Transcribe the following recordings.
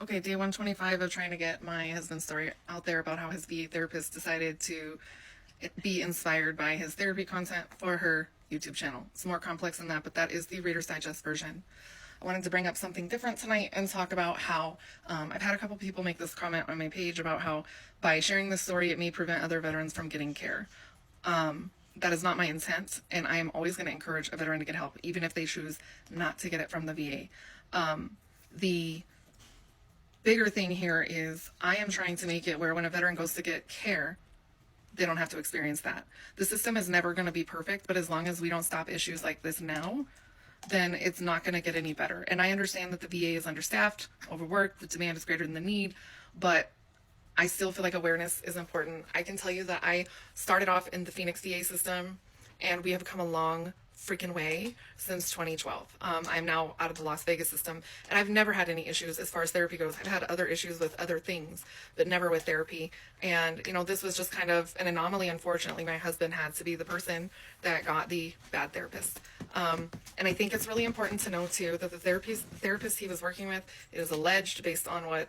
Okay, day 125 of trying to get my husband's story out there about how his VA therapist decided to be inspired by his therapy content for her YouTube channel. It's more complex than that, but that is the Reader's Digest version. I wanted to bring up something different tonight and talk about how I've had a couple people make this comment on my page about how by sharing this story, it may prevent other veterans from getting care. That is not my intent, and I am always going to encourage a veteran to get help, even if they choose not to get it from the VA. The bigger thing here is I am trying to make it where when a veteran goes to get care, they don't have to experience that. The system is never going to be perfect, but as long as we don't stop issues like this now, then it's not going to get any better. And I understand that the VA is understaffed, overworked, the demand is greater than the need, but I still feel like awareness is important. I can tell you that I started off in the Phoenix VA system, and we have come a long freaking way since 2012. I'm now out of the Las Vegas system, and I've never had any issues as far as therapy goes. I've had other issues with other things, but never with therapy. And, this was just kind of an anomaly. Unfortunately, my husband had to be the person that got the bad therapist. And I think it's really important to know, too, that the therapist he was working with, it is alleged based on what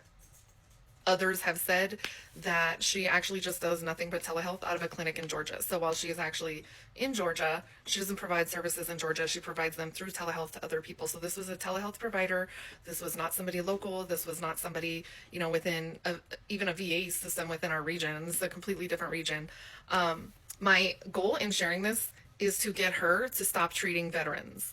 others have said, that she actually just does nothing but telehealth out of a clinic in Georgia. So while she is actually in Georgia, she doesn't provide services in Georgia. She provides them through telehealth to other people. So this was a telehealth provider. This was not somebody local. This was not somebody, within even a VA system within our region. This is a completely different region. My goal in sharing this is to get her to stop treating veterans.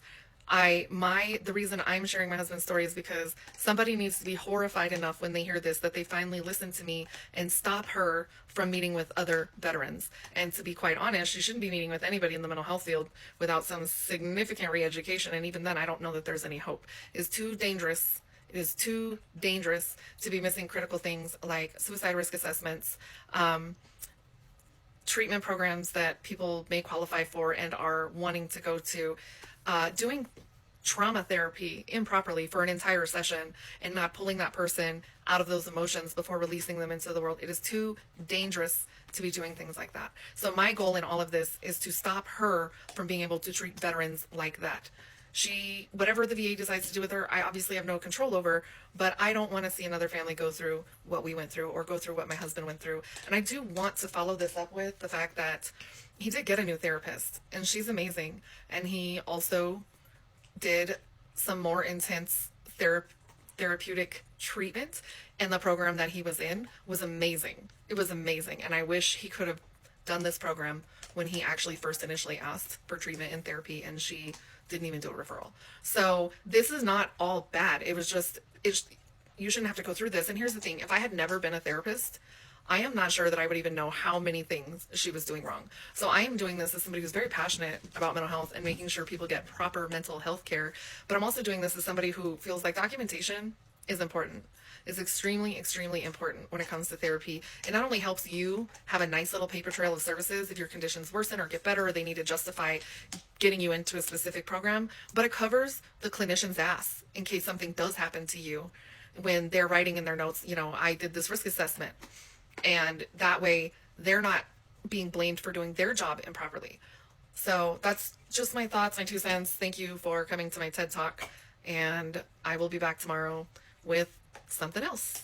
The reason I'm sharing my husband's story is because somebody needs to be horrified enough when they hear this that they finally listen to me and stop her from meeting with other veterans. And to be quite honest, she shouldn't be meeting with anybody in the mental health field without some significant re-education. And even then, I don't know that there's any hope. It's too dangerous. It is too dangerous to be missing critical things like suicide risk assessments, treatment programs that people may qualify for and are wanting to go to, doing trauma therapy improperly for an entire session and not pulling that person out of those emotions before releasing them into the world. It is too dangerous to be doing things like that. So my goal in all of this is to stop her from being able to treat veterans like that. Whatever the VA decides to do with her, I obviously have no control over, but I don't want to see another family go through what we went through or go through what my husband went through. And I do want to follow this up with the fact that he did get a new therapist, and she's amazing. And he also did some more intense therapeutic treatment, and the program that he was in was amazing. It was amazing, and I wish he could have done this program when he actually first initially asked for treatment and therapy, and she didn't even do a referral. So this is not all bad. You shouldn't have to go through this. And here's the thing, if I had never been a therapist, I am not sure that I would even know how many things she was doing wrong. So I am doing this as somebody who's very passionate about mental health and making sure people get proper mental health care. But I'm also doing this as somebody who feels like documentation is important. It's extremely, extremely important when it comes to therapy. It not only helps you have a nice little paper trail of services if your conditions worsen or get better or they need to justify getting you into a specific program, but it covers the clinician's ass in case something does happen to you when they're writing in their notes, I did this risk assessment. And that way they're not being blamed for doing their job improperly. So that's just my thoughts, my 2 cents. Thank you for coming to my TED Talk. And I will be back tomorrow with something else.